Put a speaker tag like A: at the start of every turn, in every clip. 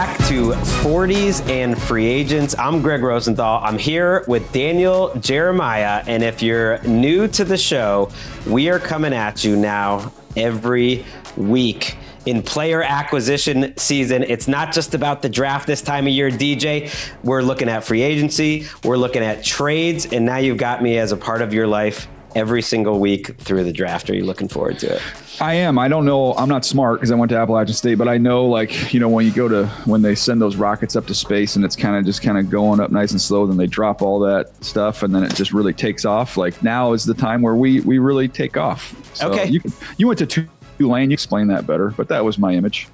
A: back to 40s and free agents. I'm Gregg Rosenthal. I'm here with Daniel Jeremiah. And if you're new to the show, we are coming at you now every week. In player acquisition season, it's not just about the draft this time of year, DJ. We're looking at free agency. We're looking at trades. And now you've got me as a part of your life every single week through the draft. Are you looking forward to it?
B: I am. I don't know. I'm not smart because I went to Appalachian State, but I know, when they send those rockets up to space and it's kind of going up nice and slow, then they drop all that stuff and then it just really takes off. Like now is the time where we really take off. So
A: okay.
B: You went to Tulane. You explain that better, but that was my image.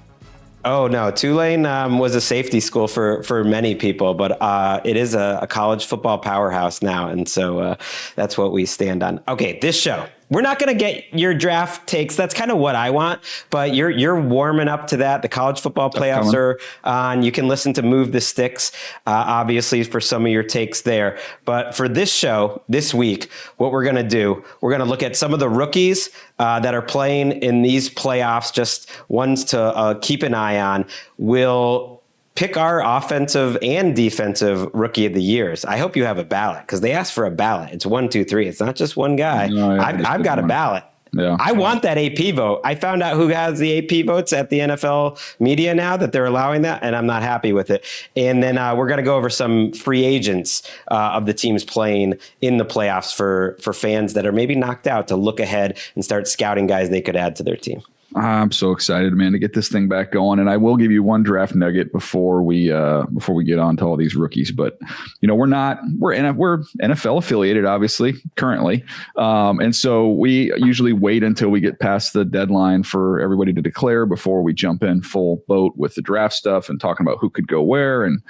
A: Oh, no. Tulane was a safety school for many people, but it is a college football powerhouse now. And so that's what we stand on. Okay, this show. We're not going to get your draft takes. That's kind of what I want, but you're warming up to that. The college football playoffs are on. You can listen to Move the Sticks, obviously, for some of your takes there. But for this show, this week, what we're going to do, we're going to look at some of the rookies that are playing in these playoffs, just ones to keep an eye on. We'll pick our offensive and defensive rookie of the years. I hope you have a ballot because they asked for a ballot. It's 1, 2, 3. It's not just one guy. No, I've got a ballot. Yeah. I want that AP vote. I found out who has the AP votes at the NFL media now that they're allowing that, and I'm not happy with it. And then we're going to go over some free agents of the teams playing in the playoffs for fans that are maybe knocked out to look ahead and start scouting guys they could add to their team.
B: I'm so excited, man, to get this thing back going. And I will give you one draft nugget before we get on to all these rookies. But we're NFL affiliated, obviously, currently, and so we usually wait until we get past the deadline for everybody to declare before we jump in full boat with the draft stuff and talking about who could go where and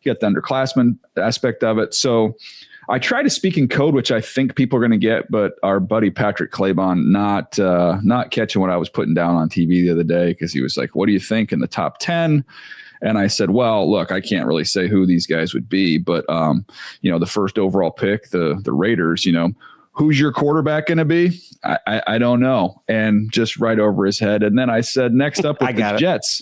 B: get the underclassmen aspect of it. So I try to speak in code, which I think people are going to get, but our buddy Patrick Claybon not catching what I was putting down on TV the other day because he was like, "What do you think in the top 10?" And I said, "Well, look, I can't really say who these guys would be, but the first overall pick, the Raiders, who's your quarterback going to be? I don't know." And just right over his head. And then I said, next up with the Jets.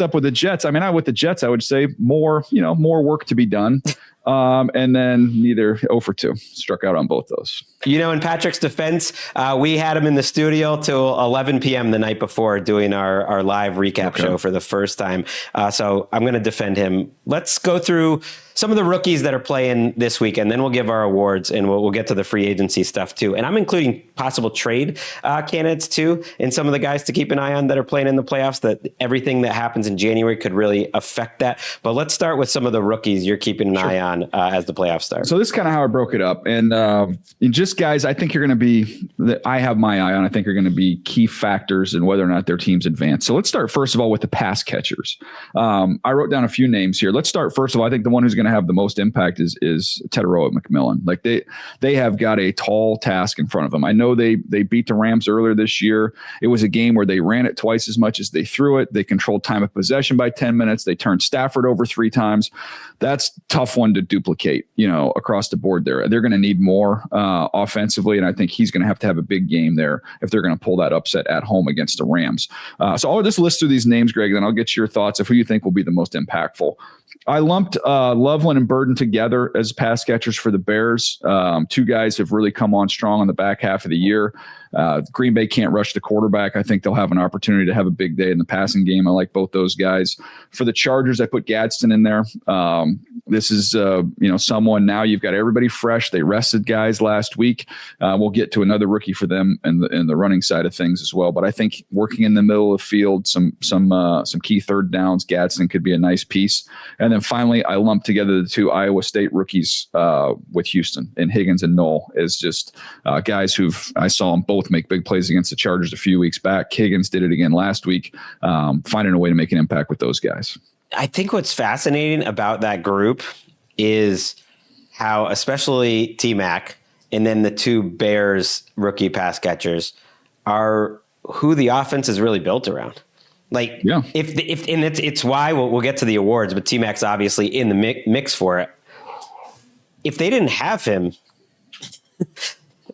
B: Up with the Jets. I mean, with the Jets, I would say more work to be done. And then neither 0 for 2 struck out on both those.
A: In Patrick's defense, we had him in the studio till 11 p.m. the night before doing our live recap show for the first time. So I'm going to defend him. Let's go through some of the rookies that are playing this week, and then we'll give our awards, and we'll get to the free agency stuff too. And I'm including possible trade candidates too, and some of the guys to keep an eye on that are playing in the playoffs, that everything that happens in January could really affect that. But let's start with some of the rookies you're keeping an eye on as the playoffs start.
B: So this is kind of how I broke it up. And just guys, I think you're going to be, that I have my eye on, I think are going to be key factors in whether or not their teams advance. So let's start first of all with the pass catchers. I wrote down a few names here. Let's start first of all. I think the one who's going to have the most impact is Teteroa McMillan. Like they have got a tall task in front of them. I know they beat the Rams earlier this year. It was a game where they ran it twice as much as they threw it. They controlled time of possession by 10 minutes. They turned Stafford over 3 times. That's a tough one to duplicate, across the board there. They're going to need more offensively, and I think he's going to have a big game there if they're going to pull that upset at home against the Rams. So I'll just list through these names, Greg, then I'll get your thoughts of who you think will be the most impactful. I lumped Loveland and Burden together as pass catchers for the Bears. 2 guys have really come on strong in the back half of the year. Green Bay can't rush the quarterback. I think they'll have an opportunity to have a big day in the passing game. I like both those guys. For the Chargers, I put Gadsden in there. This is, someone now you've got everybody fresh. They rested guys last week. We'll get to another rookie for them in the running side of things as well. But I think working in the middle of the field, some key third downs, Gadsden could be a nice piece. And then finally, I lumped together the 2 Iowa State rookies with Houston, and Higgins and Knoll as just guys I saw them both make big plays against the Chargers a few weeks back. Higgins did it again last week, finding a way to make an impact with those guys.
A: I think what's fascinating about that group is how, especially T-Mac and then the 2 Bears rookie pass catchers, are who the offense is really built around. Like, yeah. If and it's why we'll get to the awards, but T-Mac's obviously in the mix for it. If they didn't have him,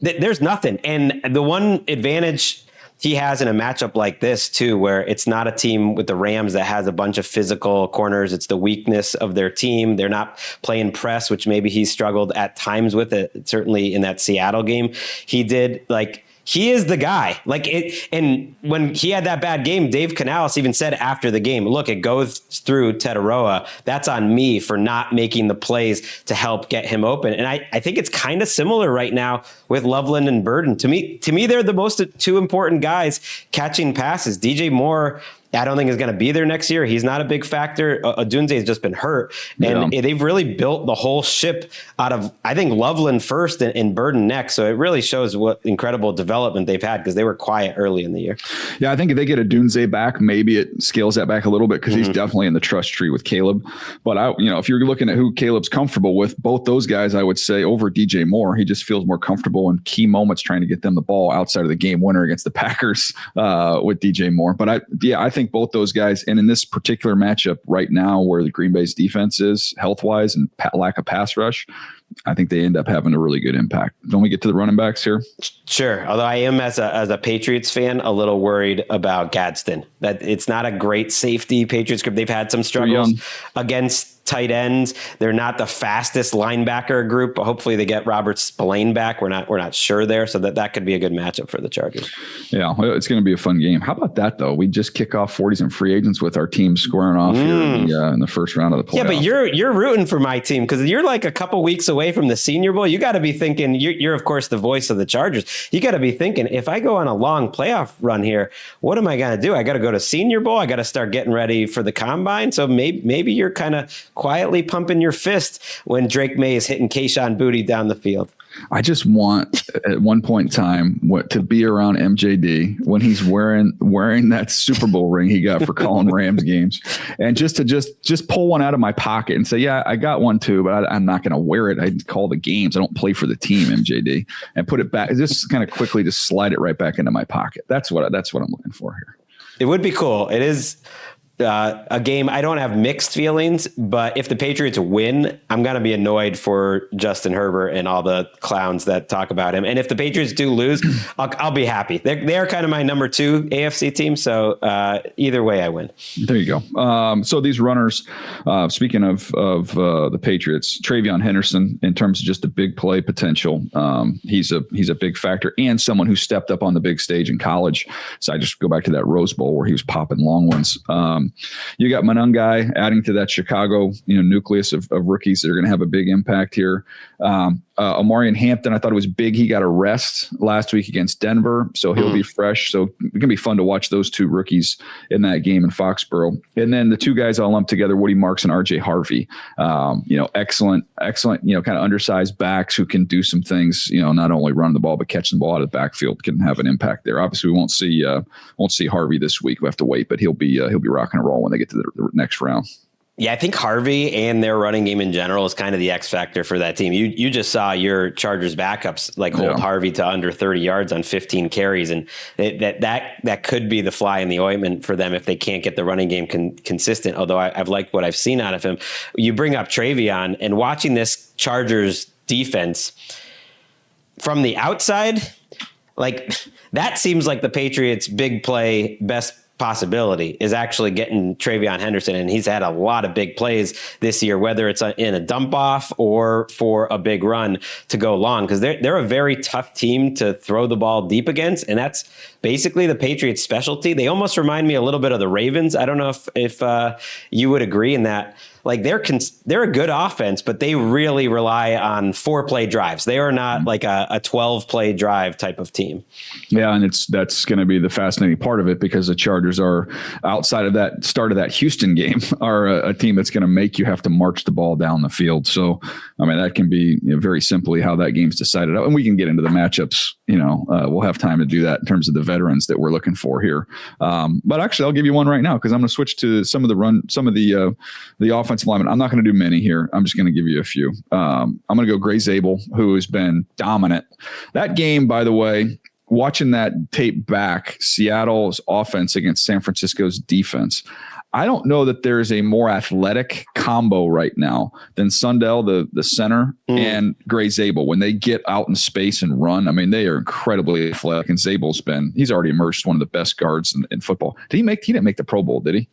A: there's nothing. And the one advantage he has in a matchup like this too, where it's not a team with the Rams that has a bunch of physical corners. It's the weakness of their team. They're not playing press, which maybe he struggled at times with it. Certainly in that Seattle game, he did. Like, he is the guy. Like it, and when he had that bad game, Dave Canales even said after the game, look, it goes through Tetaroa. That's on me for not making the plays to help get him open. And I think it's kind of similar right now with Loveland and Burden. To me, they're the most two important guys catching passes. DJ Moore, I don't think is going to be there next year. He's not a big factor. Odunze has just been hurt. And they've really built the whole ship out of, I think, Loveland first and Burden next. So it really shows what incredible development they've had because they were quiet early in the year.
B: Yeah, I think if they get Odunze back, maybe it scales that back a little bit because he's definitely in the trust tree with Caleb. But, if you're looking at who Caleb's comfortable with, both those guys, I would say over DJ Moore, he just feels more comfortable in key moments trying to get them the ball outside of the game winner against the Packers with DJ Moore. But I think both those guys, and in this particular matchup right now where the Green Bay's defense is health-wise and lack of pass rush, I think they end up having a really good impact. Don't we get to the running backs here? Sure.
A: Although I am, as a Patriots fan, a little worried about Gadsden. That it's not a great safety Patriots group. They've had some struggles against tight ends. They're not the fastest linebacker group. Hopefully they get Robert Spillane back. We're not sure there. So that could be a good matchup for the Chargers.
B: Yeah, it's going to be a fun game. How about that though? We just kick off 40s and free agents with our team squaring off here in the first round of the playoffs.
A: Yeah, but you're rooting for my team because you're like a couple weeks away from the Senior Bowl. You got to be thinking, you're of course the voice of the Chargers. You got to be thinking, if I go on a long playoff run here, what am I going to do? I got to go to Senior Bowl. I got to start getting ready for the combine. So maybe you're kind of quietly pumping your fist when Drake May is hitting Kayshon Boutte down the field.
B: I just want at one point in time to be around MJD when he's wearing that Super Bowl ring he got for calling Rams games, and just pull one out of my pocket and say, yeah, I got one too, but I'm not going to wear it. I call the games. I don't play for the team, MJD, and put it back. Just kind of quickly just slide it right back into my pocket. That's what I'm looking for here.
A: It would be cool. It is a game. I don't have mixed feelings, but if the Patriots win, I'm going to be annoyed for Justin Herbert and all the clowns that talk about him. And if the Patriots do lose, I'll be happy. They're kind of my number 2 AFC team. So either way, I win.
B: There you go. So these runners, speaking of the Patriots, Travion Henderson, in terms of just the big play potential, he's a big factor and someone who stepped up on the big stage in college. So I just go back to that Rose Bowl where he was popping long ones. You got Monangai adding to that Chicago, nucleus of rookies that are going to have a big impact here. Omarion Hampton, I thought it was big. He got a rest last week against Denver, so he'll be fresh. So it's going to be fun to watch those two rookies in that game in Foxborough. And then the two guys I'll lump together, Woody Marks and RJ Harvey. Excellent, kind of undersized backs who can do some things, not only run the ball, but catch the ball out of the backfield can have an impact there. Obviously we won't see Harvey this week. We have to wait, but he'll be rocking and roll when they get to the next round.
A: Yeah, I think Harvey and their running game in general is kind of the X factor for that team. You just saw your Chargers backups hold Harvey to under 30 yards on 15 carries, and that could be the fly in the ointment for them if they can't get the running game consistent. Although I've liked what I've seen out of him. You bring up Travion, and watching this Chargers defense from the outside, like that seems like the Patriots' big play best possibility is actually getting Travion Henderson. And he's had a lot of big plays this year, whether it's in a dump off or for a big run to go long, because they're a very tough team to throw the ball deep against. And that's basically the Patriots' specialty. They almost remind me a little bit of the Ravens. I don't know if you would agree in that. Like they're a good offense, but they really rely on 4-play drives. They are not like a 12-play drive type of team.
B: Yeah, and that's going to be the fascinating part of it, because the Chargers are, outside of that start of that Houston game, are a team that's going to make you have to march the ball down the field. So, I mean, that can be very simply how that game's decided. And we can get into the matchups. We'll have time to do that in terms of the veterans that we're looking for here. But actually, I'll give you one right now, because I'm going to switch to some of the offensive linemen. I'm not going to do many here. I'm just going to give you a few. I'm going to go Gray Zabel, who has been dominant. That game, by the way, watching that tape back, Seattle's offense against San Francisco's defense, I don't know that there's a more athletic combo right now than Sundell, the center, and Gray Zabel. When they get out in space and run, I mean, they are incredibly athletic. And Zabel's he's already emerged one of the best guards in football. He didn't make the Pro Bowl, did he?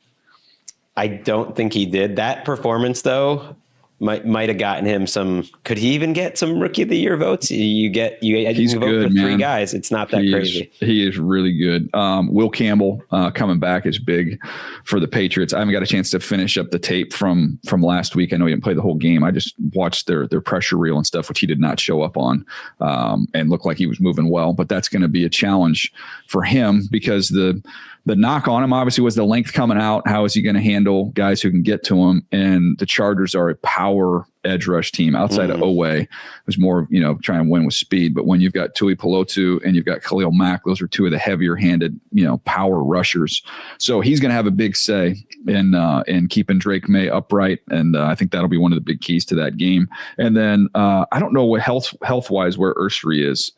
A: I don't think he did. That performance, though, might have gotten him some. Could he even get some Rookie of the Year votes? You can vote for 3 guys. It's not that crazy.
B: He is really good. Will Campbell coming back is big for the Patriots. I haven't got a chance to finish up the tape from last week. I know he didn't play the whole game. I just watched their pressure reel and stuff, which he did not show up on, and looked like he was moving well. But that's going to be a challenge for him because the knock on him obviously was the length coming out. How is he going to handle guys who can get to him? And the Chargers are a power edge rush team outside of Owe, who's more, trying to win with speed. But when you've got Tui Pelotu and you've got Khalil Mack, those are 2 of the heavier handed, power rushers. So he's going to have a big say in keeping Drake May upright. And I think that'll be one of the big keys to that game. And then I don't know what health wise where Ursary is.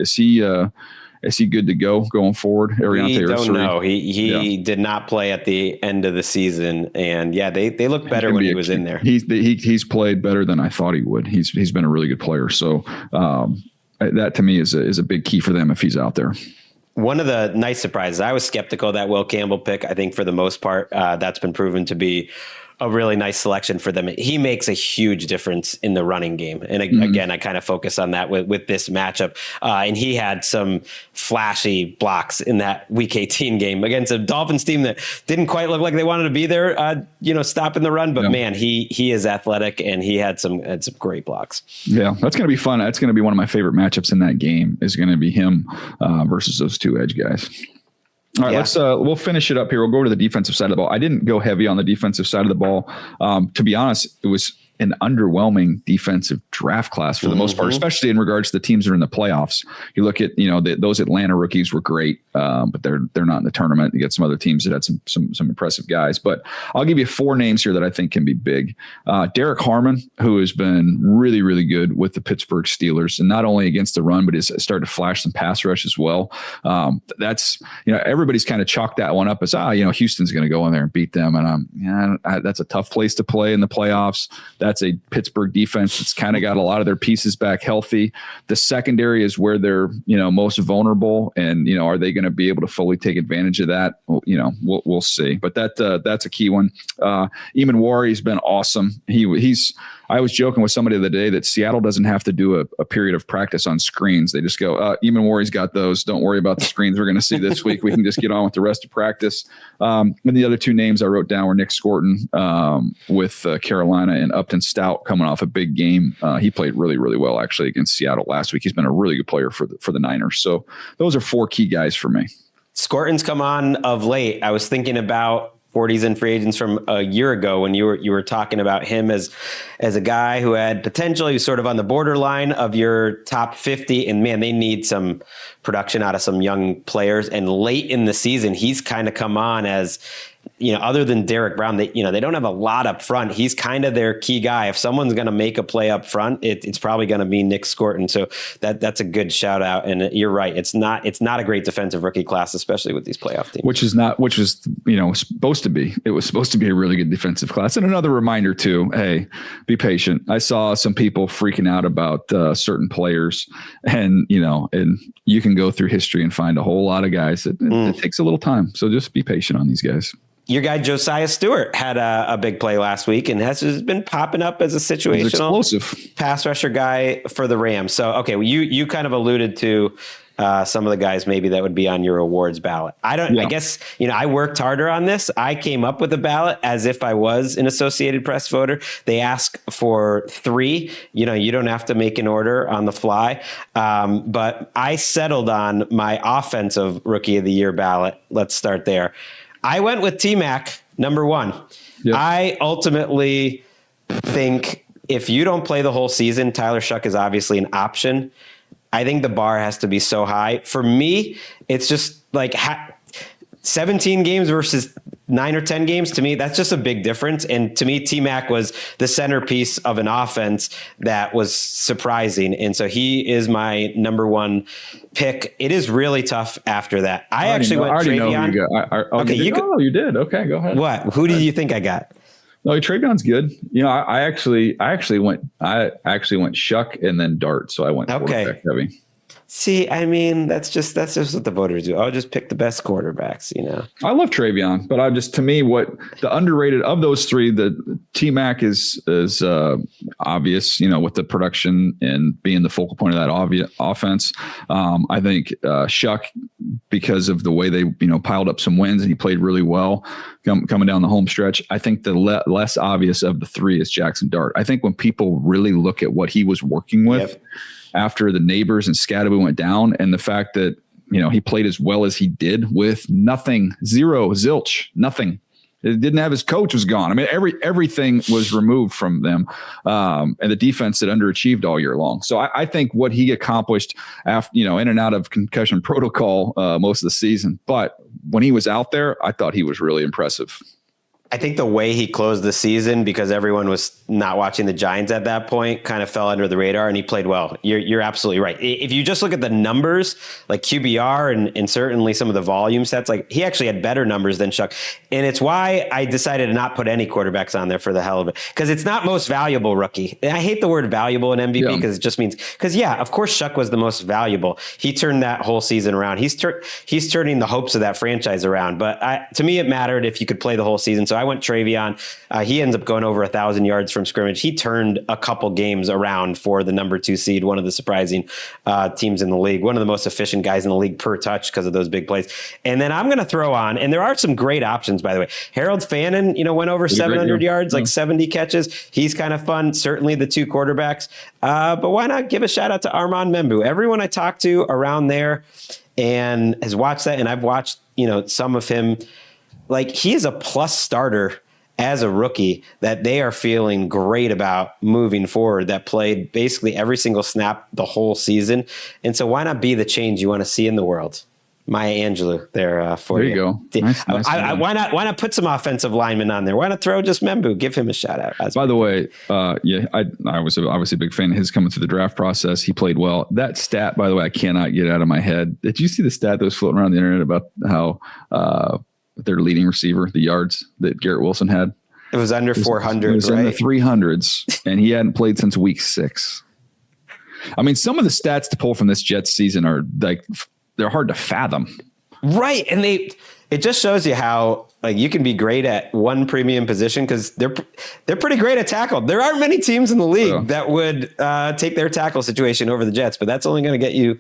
B: Is he good to go going forward?
A: We don't know. He did not play at the end of the season, and they look better when he was in there.
B: He's played better than I thought he would. He's been a really good player. So that to me is a big key for them if he's out there.
A: One of the nice surprises. I was skeptical of that Will Campbell pick. I think for the most part, that's been proven to be a really nice selection for them. He makes a huge difference in the running game. And again, I kind of focus on that with this matchup. And he had some flashy blocks in that Week 18 game against a Dolphins team that didn't quite look like they wanted to be there, stopping the run. But man, he is athletic and he had some great blocks. Yeah,
B: that's going to be fun. That's going to be one of my favorite matchups in that game is going to be him versus those 2 edge guys. All right, we'll finish it up here. We'll go to the defensive side of the ball. I didn't go heavy on the defensive side of the ball. To be honest, it was an underwhelming defensive draft class for the most part, especially in regards to the teams that are in the playoffs. You look at, those Atlanta rookies were great, but they're not in the tournament. You get some other teams that had some impressive guys, but I'll give you 4 names here that I think can be big. Derek Harmon, who has been really, really good with the Pittsburgh Steelers, and not only against the run, but has started to flash some pass rush as well. That's, everybody's kind of chalked that one up as, Houston's going to go in there and beat them. And that's a tough place to play in the playoffs. That's a Pittsburgh defense that's kind of got a lot of their pieces back healthy. The secondary is where they're, most vulnerable. And, are they going to be able to fully take advantage of that? Well, we'll see. But that's a key one. Eamon Warrior's been awesome. I was joking with somebody the other day that Seattle doesn't have to do a period of practice on screens. They just go, Eamon Warrior's got those. Don't worry about the screens we're going to see this week. We can just get on with the rest of practice. And the other 2 names I wrote down were Nick Scorton with Carolina and Upton Stout coming off a big game. He played really, really well actually against Seattle last week. He's been a really good player for the Niners. So those are 4 key guys for me.
A: Scorton's come on of late. I was thinking about 40s and free agents from a year ago when you were talking about him as a guy who had potential. He was sort of on the borderline of your top 50, and man, they need some production out of some young players. And late in the season, he's kind of come on as, other than Derek Brown, they don't have a lot up front. He's kind of their key guy. If someone's going to make a play up front, it's probably going to be Nick Scorton. So that's a good shout out. And you're right. It's not a great defensive rookie class, especially with these playoff teams. Which was
B: supposed to be. It was supposed to be a really good defensive class. And another reminder too, hey, be patient. I saw some people freaking out about certain players, and you can go through history and find a whole lot of guys that it takes a little time. So just be patient on these guys.
A: Your guy Josiah Stewart had a big play last week and has been popping up as a situational
B: explosive
A: pass rusher guy for the Rams. So, okay, well, you kind of alluded to some of the guys maybe that would be on your awards ballot. I guess, I worked harder on this. I came up with a ballot as if I was an Associated Press voter. They ask for 3. You don't have to make an order on the fly. But I settled on my offensive Rookie of the Year ballot. Let's start there. I went with T-Mac, number 1. Yep. I ultimately think if you don't play the whole season, Tyler Shuck is obviously an option. I think the bar has to be so high. For me, it's just like 17 games versus 9 or 10 games, to me, that's just a big difference. And to me, T-Mac was the centerpiece of an offense that was surprising. And so he is my number one pick. It is really tough after that. I actually went Travion.
B: You did. Okay, go ahead.
A: What? Who did you think I got?
B: No, Travion's good. I actually went Shuck and then Dart. So I went quarterback heavy.
A: See, I mean, that's just what the voters do. I'll just pick the best quarterbacks,
B: I love Travion, but to me, what the underrated of those three, the T-Mac is obvious, with the production and being the focal point of that obvious offense. I think Shuck, because of the way they, piled up some wins and he played really well coming down the home stretch. I think the less obvious of the three is Jackson Dart. I think when people really look at what he was working with, after the Neighbors and Scatterby went down, and the fact that, he played as well as he did with nothing, zero, zilch, nothing. It didn't have his coach was gone. I mean, everything was removed from them. And the defense had underachieved all year long. So I think what he accomplished after, in and out of concussion protocol most of the season. But when he was out there, I thought he was really impressive.
A: I think the way he closed the season, because everyone was not watching the Giants at that point, kind of fell under the radar, and he played well. You're absolutely right. If you just look at the numbers, like QBR and certainly some of the volume sets, like he actually had better numbers than Shuck. And it's why I decided to not put any quarterbacks on there for the hell of it, because it's not most valuable rookie. I hate the word valuable in MVP because it just means, of course Shuck was the most valuable. He turned that whole season around. He's turning the hopes of that franchise around. But to me, it mattered if you could play the whole season. So I went Travion. He ends up going over 1,000 yards from scrimmage. He turned a couple games around for the number 2 seed, one of the surprising teams in the league, one of the most efficient guys in the league per touch because of those big plays. And then I'm going to throw on, and there are some great options, by the way. Harold Fannin, went over 700 yards, like 70 catches. He's kind of fun. Certainly the 2 quarterbacks. But why not give a shout out to Armand Membu? Everyone I talked to around there and has watched that, and I've watched, some of him. Like, he is a plus starter as a rookie that they are feeling great about moving forward, that played basically every single snap the whole season. And so why not be the change you want to see in the world? Maya Angelou there for you.
B: There you go. Nice
A: why not put some offensive linemen on there? Why not throw just Membu? Give him a shout out.
B: By the way, I was obviously a big fan of his coming through the draft process. He played well. That stat, by the way, I cannot get out of my head. Did you see the stat that was floating around the internet about how their leading receiver, the yards that Garrett Wilson had?
A: It was under 400,
B: it was
A: right?
B: In the 300s, and he hadn't played since week 6. I mean, some of the stats to pull from this Jets season are like, they're hard to fathom.
A: Right. And it just shows you how, like, you can be great at one premium position because they're pretty great at tackle. There aren't many teams in the league that would take their tackle situation over the Jets, but that's only going to get you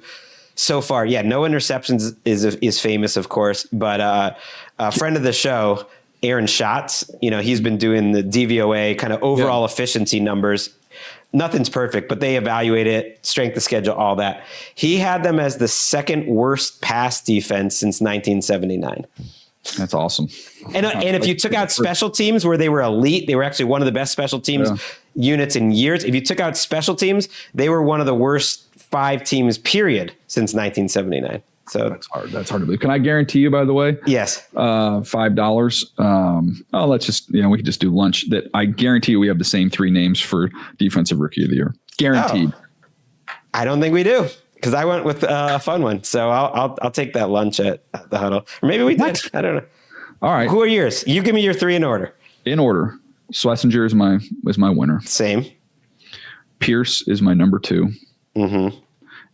A: so far. Yeah, no interceptions is famous, of course, but a friend of the show, Aaron Schatz, he's been doing the DVOA kind of overall efficiency numbers. Nothing's perfect, but they evaluate it, strength of schedule, all that. He had them as the second worst pass defense since 1979.
B: That's awesome.
A: And if you took out special teams where they were elite, they were actually one of the best special teams units in years. If you took out special teams, they were one of the worst 5 teams, period, since 1979. So
B: that's hard. That's hard to believe. Can I guarantee you, by the way?
A: Yes.
B: $5. Let's just, we could just do lunch. That I guarantee you we have the same 3 names for defensive rookie of the year. Guaranteed.
A: Oh, I don't think we do, because I went with a fun one. So I'll take that lunch at the huddle. Or maybe we did. I don't know.
B: All right.
A: Who are yours? You give me your 3 in order.
B: In order. Schlesinger is my winner.
A: Same.
B: Pierce is my number 2.
A: Mm-hmm.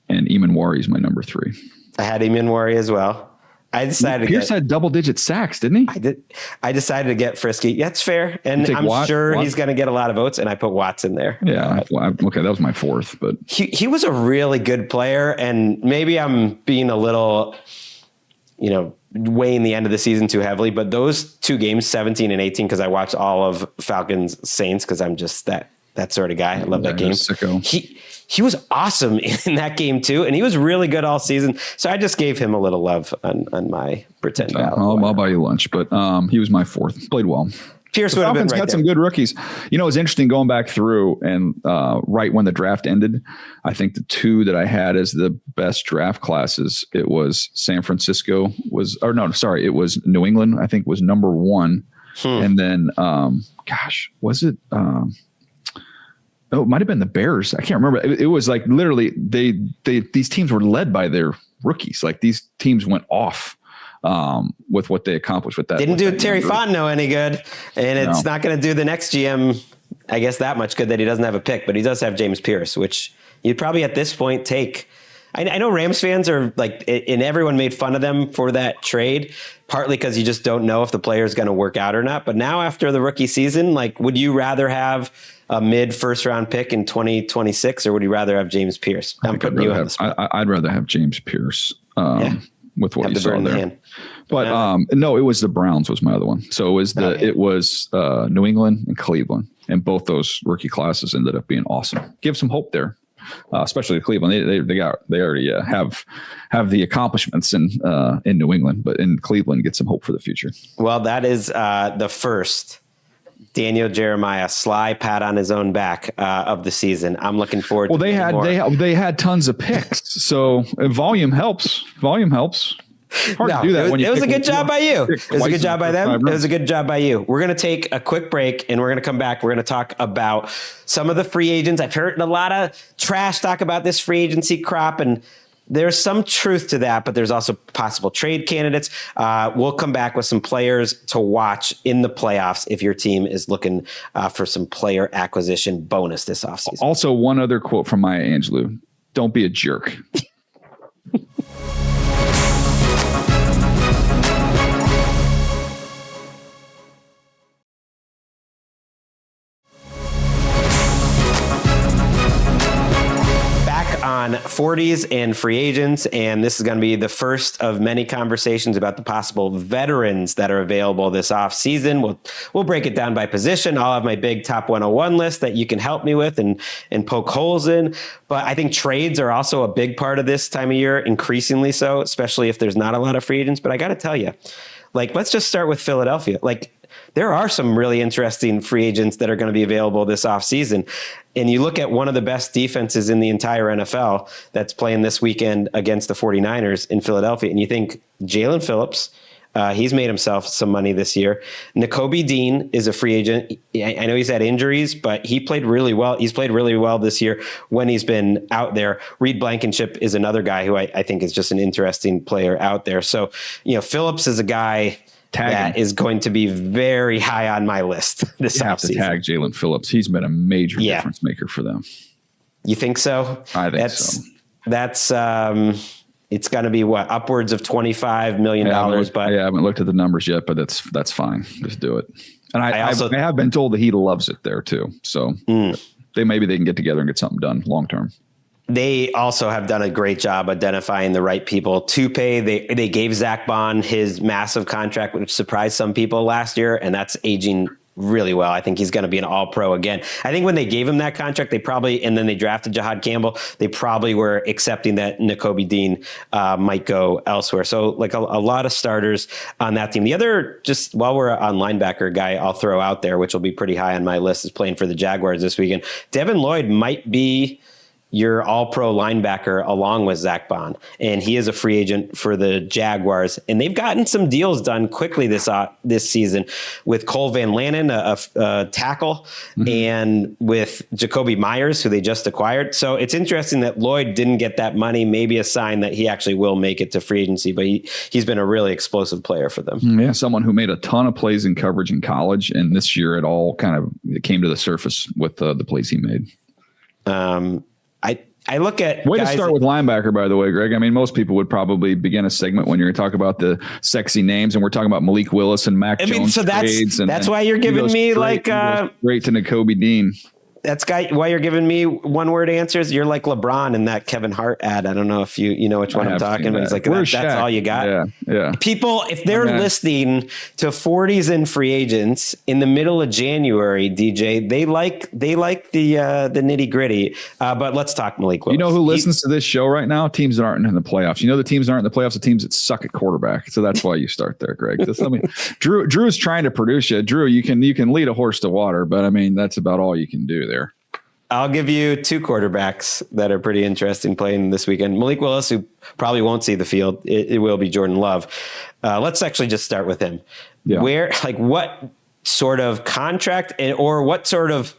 B: And Eamon is my number 3.
A: I had Eamon as well. I decided
B: Pierce had double-digit sacks, didn't he?
A: I decided to get frisky. That's fair, and I'm sure he's going to get a lot of votes. And I put Watts in there.
B: Yeah, okay, that was my 4th, but
A: he was a really good player, and maybe I'm being a little, weighing the end of the season too heavily. But those 2 games, 17 and 18, because I watched all of Falcons Saints, because I'm just that sort of guy. I love that game. He was awesome in that game too, and he was really good all season. So I just gave him a little love on my pretend ballot.
B: I'll buy you lunch, but he was my 4th. Played well.
A: Pierce
B: The
A: would have been
B: Falcons
A: right
B: got
A: there.
B: some good rookies. You know, it's interesting going back through and right when the draft ended. I think the two that I had as the best draft classes, it was San Francisco it was New England. I think was number one, and then was it? It might have been the Bears. I can't remember. It was like literally these teams were led by their rookies. Like these teams went off with what they accomplished with that.
A: Didn't do Terry Fontenot any good, and it's not going to do the next GM, I guess, that much good that he doesn't have a pick, but he does have James Pierce, which you'd probably at this point take. I know Rams fans are like, and everyone made fun of them for that trade, partly because you just don't know if the player is going to work out or not. But now after the rookie season, like, would you rather have a mid first round pick in 2026, or would you rather have James Pierce? I'm putting you on the spot.
B: I'd rather have James Pierce. With what you saw there. But no, it was the Browns was my other one. So it was New England and Cleveland, and both those rookie classes ended up being awesome. Give some hope there, especially Cleveland. They already have the accomplishments in New England, but in Cleveland, get some hope for the future.
A: Well, that is the first Daniel Jeremiah sly pat on his own back of the season. I'm looking forward.
B: Well, they had tons of picks, so volume helps. Hard to do that. It
A: was a good job by you. It was a good job by them. It was a good job by you. We're going to take a quick break, and we're going to come back. We're going to talk about some of the free agents. I've heard a lot of trash talk about this free agency crop, and there's some truth to that, but there's also possible trade candidates. We'll come back with some players to watch in the playoffs if your team is looking for some player acquisition bonus this offseason.
B: Also, one other quote from Maya Angelou: "Don't be a jerk."
A: On 40s and free agents, and this is going to be the first of many conversations about the possible veterans that are available this offseason. We'll break it down by position. I'll have my big top 101 list that you can help me with and poke holes in. But I think trades are also a big part of this time of year, increasingly so, especially if there's not a lot of free agents. But I got to tell you, like, let's just start with Philadelphia. Like, there are some really interesting free agents that are going to be available this offseason. And you look at one of the best defenses in the entire NFL that's playing this weekend against the 49ers in Philadelphia. And you think Jalen Phillips, he's made himself some money this year. Nakobe Dean is a free agent. I know he's had injuries, but he played really well. He's played really well this year when he's been out there. Reed Blankenship is another guy who I think is just an interesting player out there. So, Phillips is a guy that is going to be very high on my list this offseason. You have to
B: tag Jalen Phillips. He's been a major difference maker for them.
A: You think so?
B: I think so.
A: That's it's going to be upwards of $25 million. But
B: I haven't looked at the numbers yet, but that's fine. Just do it. And I have been told that he loves it there too. So maybe they can get together and get something done long term.
A: They also have done a great job identifying the right people to pay. They gave Zach Bond his massive contract, which surprised some people last year, and that's aging really well. I think he's going to be an all-pro again. I think when they gave him that contract, and then they drafted Jahad Campbell, they probably were accepting that Nakobe Dean might go elsewhere. So like a lot of starters on that team. The other, just while we're on linebacker guy, I'll throw out there, which will be pretty high on my list, is playing for the Jaguars this weekend. Devin Lloyd might be your all-pro linebacker along with Zach Bond. And he is a free agent for the Jaguars. And they've gotten some deals done quickly this season with Cole Van Lanen, a tackle, and with Jacoby Myers, who they just acquired. So it's interesting that Lloyd didn't get that money, maybe a sign that he actually will make it to free agency. But he's been a really explosive player for them.
B: Yeah, someone who made a ton of plays in coverage in college. And this year it all it came to the surface with the plays he made.
A: I look at
B: way to start with linebacker, by the way, Greg. I mean, most people would probably begin a segment when you're going to talk about the sexy names, and we're talking about Malik Willis and Mac Jones.
A: So that's why you're giving me straight
B: to Nakobe Dean.
A: That's why you're giving me one word answers. You're like LeBron in that Kevin Hart ad. I don't know if you know which one I'm talking about. He's like, that's all you got.
B: Yeah.
A: People, if they're listening to 40s and free agents in the middle of January, DJ, they like the nitty gritty. But let's talk Malik Willis.
B: You know who listens to this show right now? Teams that aren't in the playoffs. You know the teams that aren't in the playoffs, the teams that suck at quarterback. So that's why you start there, Greg. Drew's trying to produce you. Drew, you can lead a horse to water, but I mean that's about all you can do there.
A: I'll give you two quarterbacks that are pretty interesting playing this weekend. Malik Willis, who probably won't see the field. It will be Jordan Love. Let's actually just start with him. Yeah. What sort of contract or what sort of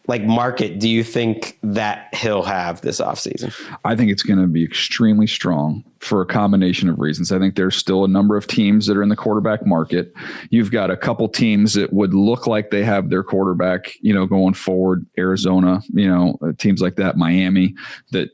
A: market do you think that he'll have this offseason?
B: I think it's going to be extremely strong for a combination of reasons. I think there's still a number of teams that are in the quarterback market. You've got a couple teams that would look like they have their quarterback, going forward. Arizona, teams like that, Miami, that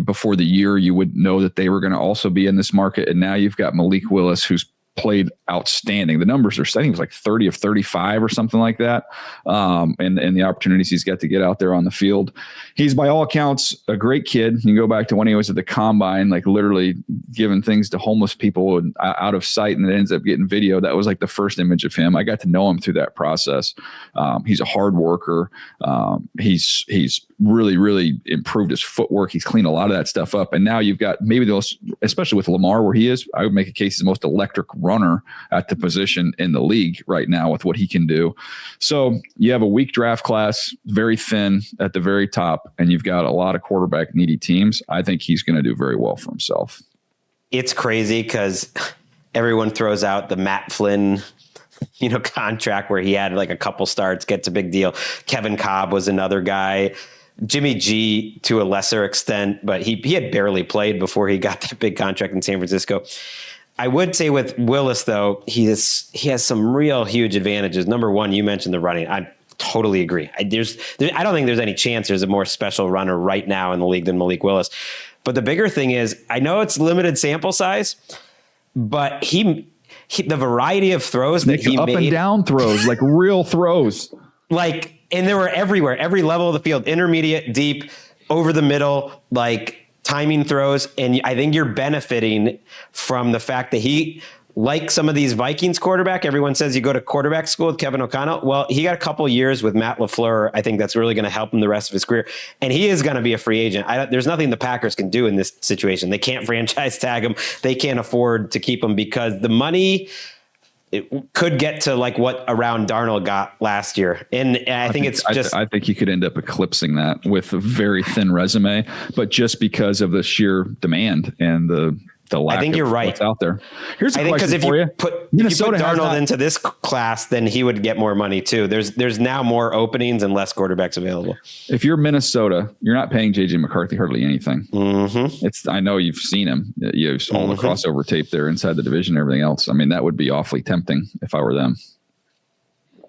B: before the year, you would know that they were going to also be in this market. And now you've got Malik Willis, who's played outstanding. The numbers are, I think it was like 30 of 35 or something like that. And the opportunities he's got to get out there on the field. He's by all accounts a great kid. You go back to when he was at the combine, literally giving things to homeless people out of sight, and it ends up getting video. That was the first image of him. I got to know him through that process. He's a hard worker. He's really, really improved his footwork. He's cleaned a lot of that stuff up. And now you've got maybe those, especially with Lamar where he is, I would make a case he's the most electric runner at the position in the league right now with what he can do. So you have a weak draft class, very thin at the very top, and you've got a lot of quarterback needy teams. I think he's going to do very well for himself.
A: It's crazy because everyone throws out the Matt Flynn contract where he had a couple starts, gets a big deal. Kevin Cobb was another guy. Jimmy G to a lesser extent, but he had barely played before he got that big contract in San Francisco. I would say with Willis, though, he has some real huge advantages. Number one, you mentioned the running. I totally agree. I don't think there's any chance there's a more special runner right now in the league than Malik Willis. But the bigger thing is, I know it's limited sample size, but he the variety of throws that he
B: up
A: made,
B: and down throws, real throws,
A: and they were everywhere, every level of the field, intermediate, deep, over the middle, timing throws. And I think you're benefiting from the fact that he, like some of these Vikings quarterback, everyone says you go to quarterback school with Kevin O'Connell. Well, he got a couple years with Matt LaFleur. I think that's really going to help him the rest of his career. And he is going to be a free agent. There's nothing the Packers can do in this situation. They can't franchise tag him. They can't afford to keep him because the money, it could get to what around Darnold got last year. And I think
B: he could end up eclipsing that with a very thin resume, but just because of the sheer demand and the lack of what's out there. Here's a question for you. If you put
A: Darnold into this class, then he would get more money too. There's now more openings and less quarterbacks available.
B: If you're Minnesota, you're not paying JJ McCarthy hardly anything.
A: Mm-hmm.
B: I know you've seen him. You have all the crossover tape there inside the division and everything else. I mean, that would be awfully tempting if I were them.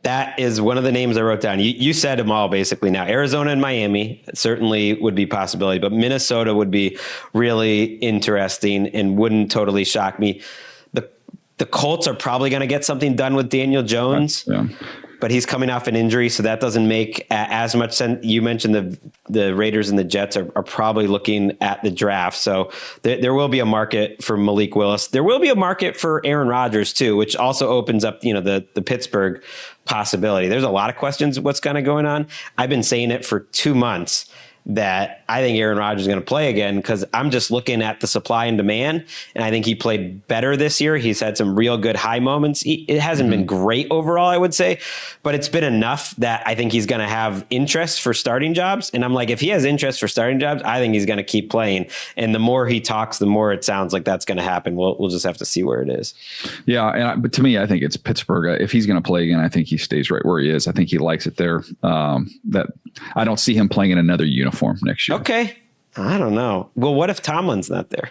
A: That is one of the names I wrote down. You said them all basically now. Arizona and Miami certainly would be a possibility, but Minnesota would be really interesting and wouldn't totally shock me. The Colts are probably going to get something done with Daniel Jones, but he's coming off an injury, so that doesn't make as much sense. You mentioned the Raiders and the Jets are probably looking at the draft, so there will be a market for Malik Willis. There will be a market for Aaron Rodgers too, which also opens up the Pittsburgh possibility. There's a lot of questions what's kind of going on. I've been saying it for 2 months that I think Aaron Rodgers is going to play again because I'm just looking at the supply and demand, and I think he played better this year. He's had some real good high moments. It hasn't been great overall, I would say, but it's been enough that I think he's going to have interest for starting jobs. And I'm like, if he has interest for starting jobs, I think he's going to keep playing. And the more he talks, the more it sounds like that's going to happen. We'll just have to see where it is.
B: Yeah, but to me, I think it's Pittsburgh. If he's going to play again, I think he stays right where he is. I think he likes it there. That I don't see him playing in another uniform next year.
A: Okay. I don't know. Well, what if Tomlin's not there?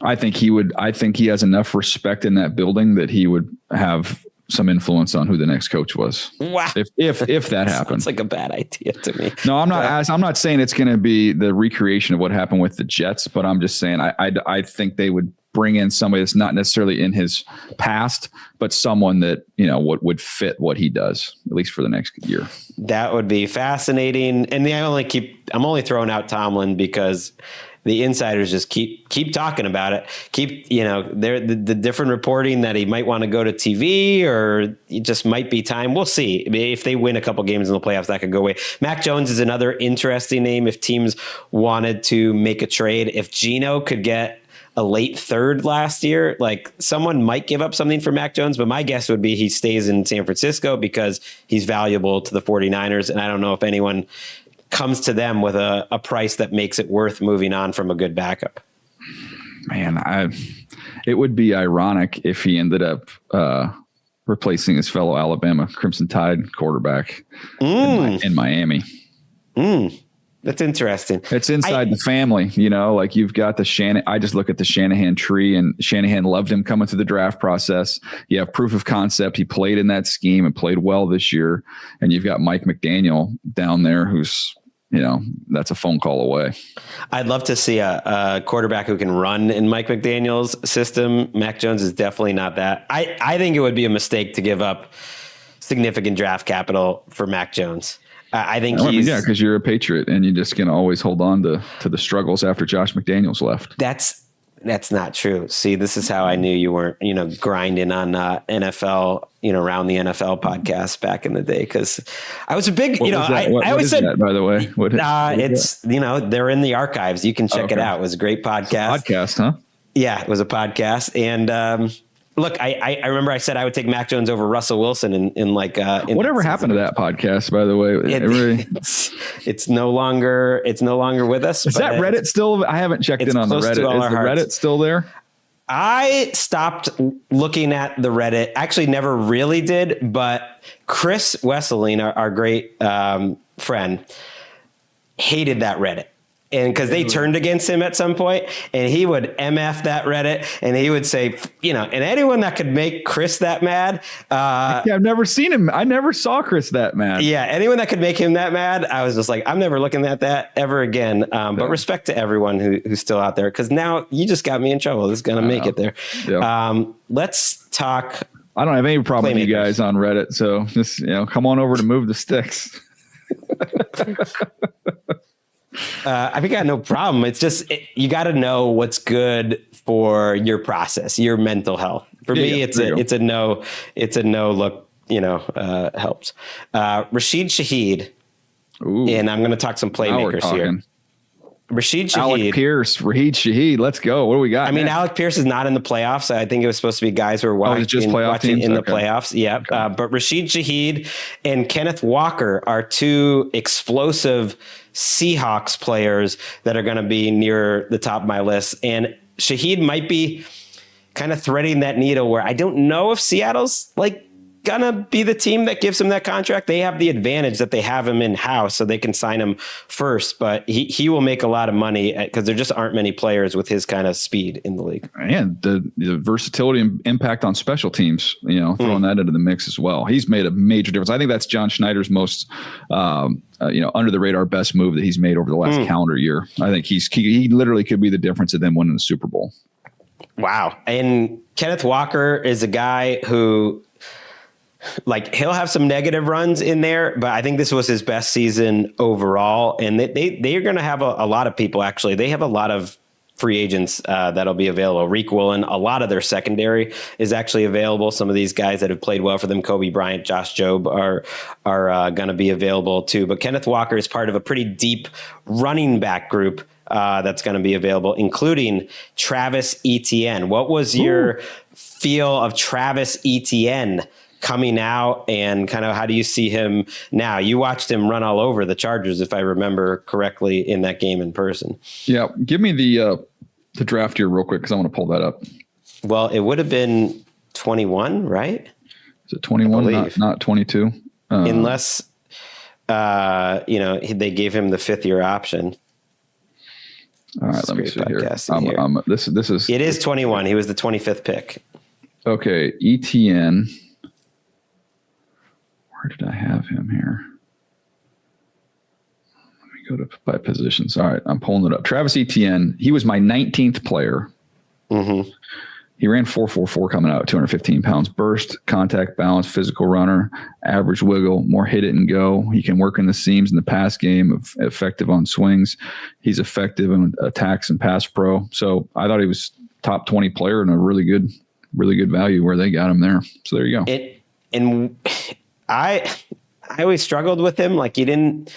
B: I think he has enough respect in that building that he would have some influence on who the next coach was.
A: Wow.
B: If that happened.
A: It's like a bad idea to me.
B: No, I'm not saying it's going to be the recreation of what happened with the Jets, but I'm just saying I think they would bring in somebody that's not necessarily in his past, but someone that, would fit what he does, at least for the next year.
A: That would be fascinating. And I'm only throwing out Tomlin because the insiders just keep talking about it. The different reporting that he might want to go to TV, or it just might be time. We'll see. I mean, if they win a couple games in the playoffs, that could go away. Mac Jones is another interesting name. If teams wanted to make a trade, if Geno could get a late third last year, like someone might give up something for Mac Jones, but my guess would be he stays in San Francisco because he's valuable to the 49ers. And I don't know if anyone comes to them with a price that makes it worth moving on from a good backup.
B: Man, it would be ironic if he ended up replacing his fellow Alabama Crimson Tide quarterback in Miami.
A: That's interesting.
B: It's inside the family, like you've got I just look at the Shanahan tree, and Shanahan loved him coming through the draft process. You have proof of concept. He played in that scheme and played well this year. And you've got Mike McDaniel down there who's, that's a phone call away.
A: I'd love to see a quarterback who can run in Mike McDaniel's system. Mac Jones is definitely not that. I think it would be a mistake to give up significant draft capital for Mac Jones. I think
B: because you're a Patriot and you're just going to always hold on to the struggles after Josh McDaniels left.
A: That's not true. See, this is how I knew you weren't, grinding on NFL, around the NFL podcast back in the day. Cause I was a big, I always said,
B: that, by the way,
A: it's, they're in the archives. You can check it out. It was a great podcast.
B: Podcast, huh?
A: Yeah, it was a podcast. And, look, I remember I said I would take Mac Jones over Russell Wilson in
B: whatever happened to that podcast, by the way.
A: It's no longer with us.
B: Is that Reddit still? I haven't checked in on the Reddit. Is the Reddit still there?
A: I stopped looking at the Reddit. Actually, never really did. But Chris Wesseling, our great friend, hated that Reddit. And because they turned against him at some point, and he would MF that Reddit, and he would say, and anyone that could make Chris that mad.
B: I've never seen him. I never saw Chris that mad.
A: Yeah, anyone that could make him that mad, I was just like, I'm never looking at that ever again. But respect to everyone who's still out there, because now you just got me in trouble. This is going to make it there. Yep. Let's talk.
B: I don't have any problem with you guys on Reddit, so just come on over to Move the Sticks.
A: I got no problem. It's just you got to know what's good for your process, your mental health. For me, it's a no look. Helps. Rashid Shaheed, and I'm going to talk some playmakers here. Rashid Shaheed,
B: Alec Pierce, Raheed Shaheed. Let's go. What do we got?
A: I mean, Alec Pierce is not in the playoffs. I think it was supposed to be guys who are watching in the playoffs. Yeah. Okay. But Rashid Shaheed and Kenneth Walker are two explosive Seahawks players that are going to be near the top of my list. And Shaheed might be kind of threading that needle where I don't know if Seattle's gonna be the team that gives him that contract. They have the advantage that they have him in house, so they can sign him first. But he will make a lot of money because there just aren't many players with his kind of speed in the league.
B: And the versatility and impact on special teams, throwing that into the mix as well. He's made a major difference. I think that's John Schneider's most under the radar best move that he's made over the last calendar year. I think he literally could be the difference of them winning the Super Bowl.
A: Wow. And Kenneth Walker is a guy who, he'll have some negative runs in there, but I think this was his best season overall. And they are going to have a lot of people, actually. They have a lot of free agents that'll be available. Reek Woolen, a lot of their secondary is actually available. Some of these guys that have played well for them, Kobe Bryant, Josh Jobe, are going to be available too. But Kenneth Walker is part of a pretty deep running back group that's going to be available, including Travis Etienne. What was your feel of Travis Etienne coming out, and kind of how do you see him now? You watched him run all over the Chargers, if I remember correctly, in that game in person.
B: Yeah. Give me the draft year real quick, because I want to pull that up.
A: Well, it would have been 21, right?
B: Is it 21, not 22?
A: Unless, they gave him the 5th-year option.
B: All right, let me see here. This is.
A: It is 21. He was the 25th pick.
B: Okay, ETN. Where did I have him here? Let me go by positions. All right, I'm pulling it up. Travis Etienne, he was my 19th player
A: Mm-hmm.
B: He ran 4.44 coming out at 215 pounds. Burst, contact, balance, physical runner, average wiggle, more hit it and go. He can work in the seams in the pass game, effective on swings. He's effective in attacks and pass pro. So I thought he was top 20 player and a really good value where they got him there. So there you go.
A: And I always struggled with him. Like, he didn't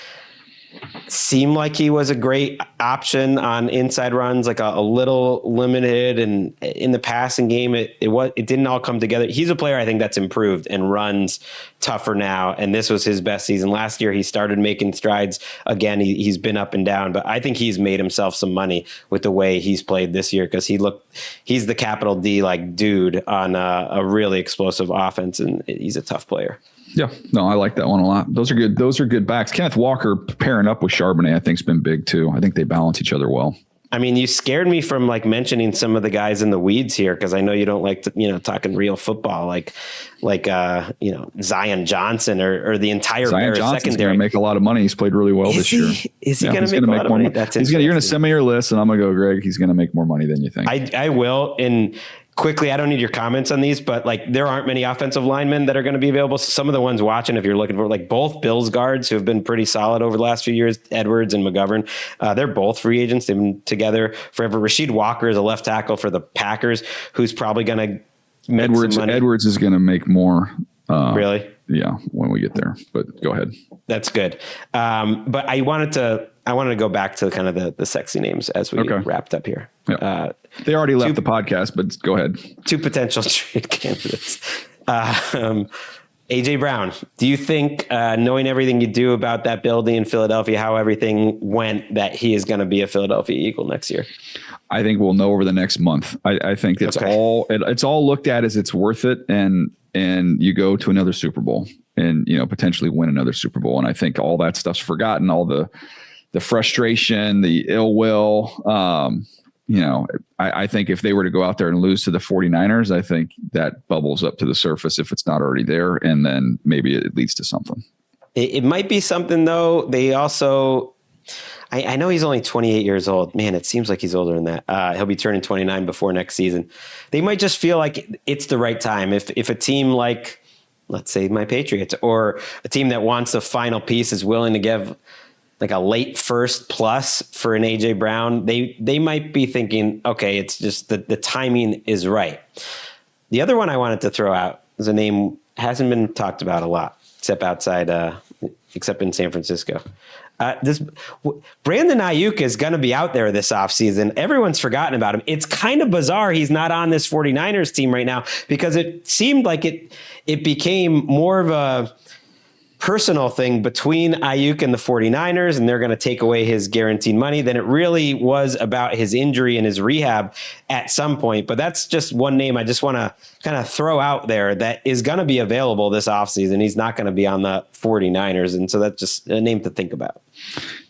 A: seem like he was a great option on inside runs, like a little limited, and in the passing game, it didn't all come together. He's a player I think that's improved and runs tougher now. And this was his best season. Last year, he started making strides again. He's been up and down, but I think he's made himself some money with the way he's played this year, because he's the capital D like dude on a really explosive offense, and he's a tough player.
B: Yeah, no, I like that one a lot. Those are good. Those are good backs. Kenneth Walker pairing up with Charbonnet, I think, has been big too. I think they balance each other well.
A: I mean, you scared me from like mentioning some of the guys in the weeds here, because I know you don't like to, talking real football, like Zion Johnson or the entire Bears secondary.
B: Going to make a lot of money. He's played really well this year.
A: Is he going to make a lot of money? That's
B: you're going to send me your list, and I'm going to go, Greg. He's going to make more money than you think.
A: I will. And quickly, I don't need your comments on these, but like, there aren't many offensive linemen that are going to be available. So some of the ones watching, if you're looking for, like, both Bills guards who have been pretty solid over the last few years, Edwards and McGovern, they're both free agents. They've been together forever. Rasheed Walker is a left tackle for the Packers, who's probably going to make some money.
B: Edwards is going to make more.
A: Really?
B: Yeah, when we get there. But go ahead.
A: That's good. But I wanted to go back to kind of the sexy names as we wrapped up here.
B: Yep. They already left the podcast, but go ahead.
A: Two potential trade candidates. AJ Brown, do you think, knowing everything you do about that building in Philadelphia, how everything went, that he is going to be a Philadelphia Eagle next year?
B: I think we'll know over the next month. I think it's all looked at as it's worth it, and you go to another Super Bowl and potentially win another Super Bowl. And I think all that stuff's forgotten, all the frustration, the ill will. I think if they were to go out there and lose to the 49ers, I think that bubbles up to the surface if it's not already there. And then maybe it leads to something.
A: It might be something, though. They also, I know he's only 28 years old. Man, it seems like he's older than that. He'll be turning 29 before next season. They might just feel like it's the right time. If a team like, let's say, my Patriots, or a team that wants the final piece is willing to give like a late first plus for an AJ Brown, they might be thinking, okay, it's just the timing is right. The other one I wanted to throw out is a name hasn't been talked about a lot, except in San Francisco. Brandon Ayuk is going to be out there this offseason. Everyone's forgotten about him. It's kind of bizarre he's not on this 49ers team right now, because it seemed like it became more of a personal thing between Ayuk and the 49ers, and they're going to take away his guaranteed money, than it really was about his injury and his rehab at some point. But that's just one name I just want to kind of throw out there that is going to be available this offseason. He's not going to be on the 49ers. And so that's just a name to think about.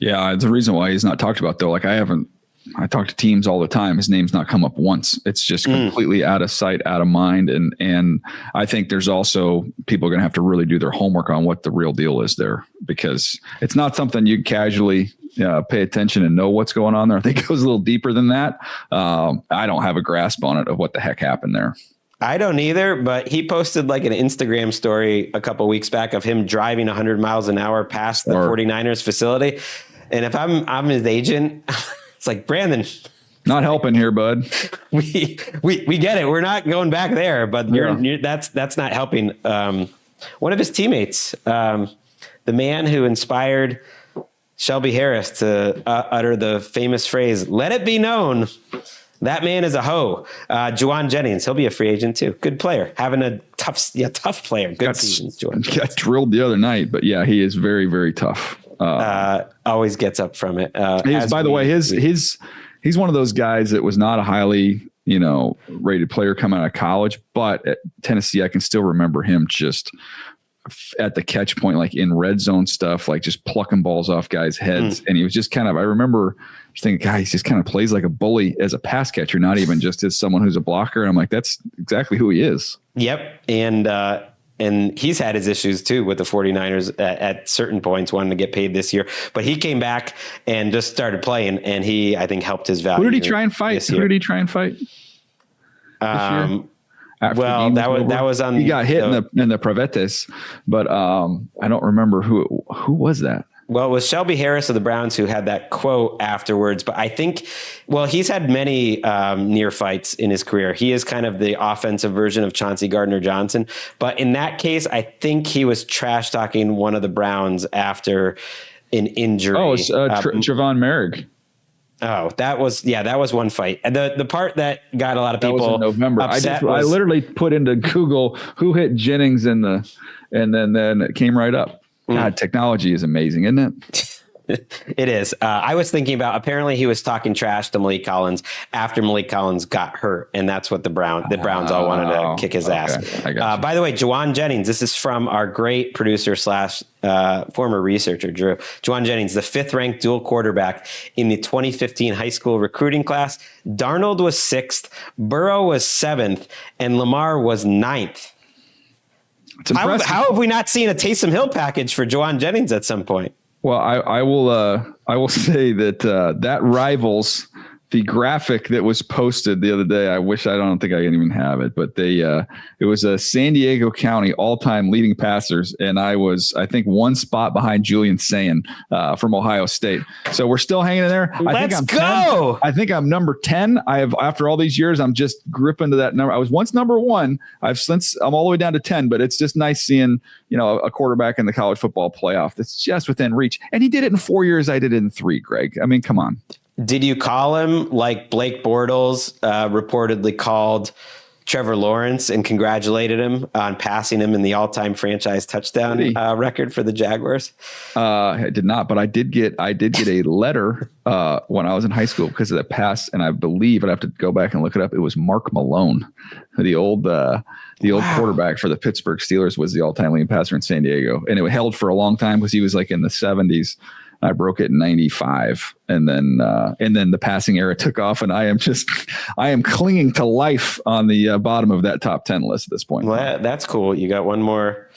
B: Yeah, it's the reason why he's not talked about, though. Like, I talk to teams all the time. His name's not come up once. It's just completely out of sight, out of mind. And I think there's also people are going to have to really do their homework on what the real deal is there, because it's not something you casually pay attention and know what's going on there. I think it goes a little deeper than that. I don't have a grasp on it of what the heck happened there.
A: I don't either, but he posted like an Instagram story a couple of weeks back of him driving 100 miles an hour past the 49ers facility. And if I'm his agent, it's like, Brandon,
B: not helping here, bud.
A: We get it. We're not going back there, but that's not helping. One of his teammates, the man who inspired Shelby Harris to utter the famous phrase, "Let it be known, that man is a hoe." Juwan Jennings, he'll be a free agent too. Good player, having a tough player. Good seasons, Juwan.
B: Got drilled the other night, but yeah, he is very, very tough.
A: Always gets up from it.
B: By the way, he's one of those guys that was not a highly, rated player coming out of college, but at Tennessee, I can still remember him just at the catch point, like in red zone stuff, like just plucking balls off guys' heads. And he was just kind of, I remember just thinking, God, he just kind of plays like a bully as a pass catcher, not even just as someone who's a blocker. And I'm like, that's exactly who he is.
A: Yep. And he's had his issues too with the 49ers at certain points, wanting to get paid this year. But he came back and just started playing, and he, I think, helped his value.
B: Who did he try and fight? this year?
A: Well, that was on.
B: He got hit in the Pravetes, but I don't remember who was that.
A: Well, it was Shelby Harris of the Browns who had that quote afterwards. But I think, well, he's had many near fights in his career. He is kind of the offensive version of Chauncey Gardner-Johnson. But in that case, I think he was trash talking one of the Browns after an injury.
B: Oh, it's Trevon Merrick.
A: Oh, that was one fight. And the part that got a lot of people
B: that was in November. I literally put into Google who hit Jennings and then it came right up. God, technology is amazing, isn't it?
A: It is. I was thinking about, apparently he was talking trash to Malik Collins after Malik Collins got hurt. And that's what the Browns all wanted to kick his ass. By the way, Juwan Jennings, this is from our great producer / former researcher, Drew. Juwan Jennings, the 5th ranked dual quarterback in the 2015 high school recruiting class. Darnold was 6th, Burrow was 7th, and Lamar was 9th. How have we not seen a Taysom Hill package for Juwan Jennings at some point?
B: Well, I will say that that rivals the graphic that was posted the other day. I don't think I can even have it, but it was a San Diego County all-time leading passers, and I think one spot behind Julian Sayin from Ohio State. So we're still hanging in there.
A: Let's go.
B: I think I'm number 10. After all these years, I'm just gripping to that number. I was once number 1. I'm all the way down to 10, but it's just nice seeing a quarterback in the college football playoff that's just within reach. And he did it in 4 years. I did it in 3, Greg. I mean, come on.
A: Did you call him like Blake Bortles reportedly called Trevor Lawrence and congratulated him on passing him in the all-time franchise touchdown record for the Jaguars?
B: I did not, but I did get a letter when I was in high school because of that pass, and I believe I'd have to go back and look it up. It was Mark Malone, the old quarterback for the Pittsburgh Steelers, was the all-time leading passer in San Diego, and it held for a long time because he was like in the 70s. I broke it in 95, and then the passing era took off, and I am clinging to life on the bottom of that top 10 list at this point.
A: Well, that's cool. You got one more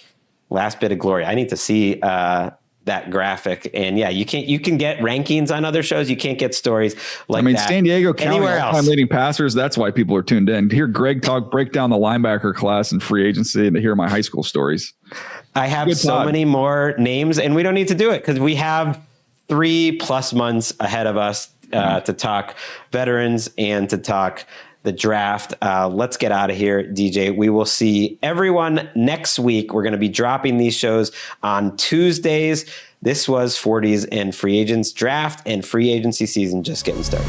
A: last bit of glory. I need to see that graphic, and yeah, you can get rankings on other shows. You can't get stories like that.
B: San Diego County all-time leading passers. That's why people are tuned in to hear Greg break down the linebacker class and free agency, and to hear my high school stories.
A: I have so many more names, and we don't need to do it because we have 3+ months ahead of us to talk veterans and to talk the draft. Let's get out of here, DJ. We will see everyone next week. We're going to be dropping these shows on Tuesdays. This was 40s and Free Agents draft and free agency season just getting started.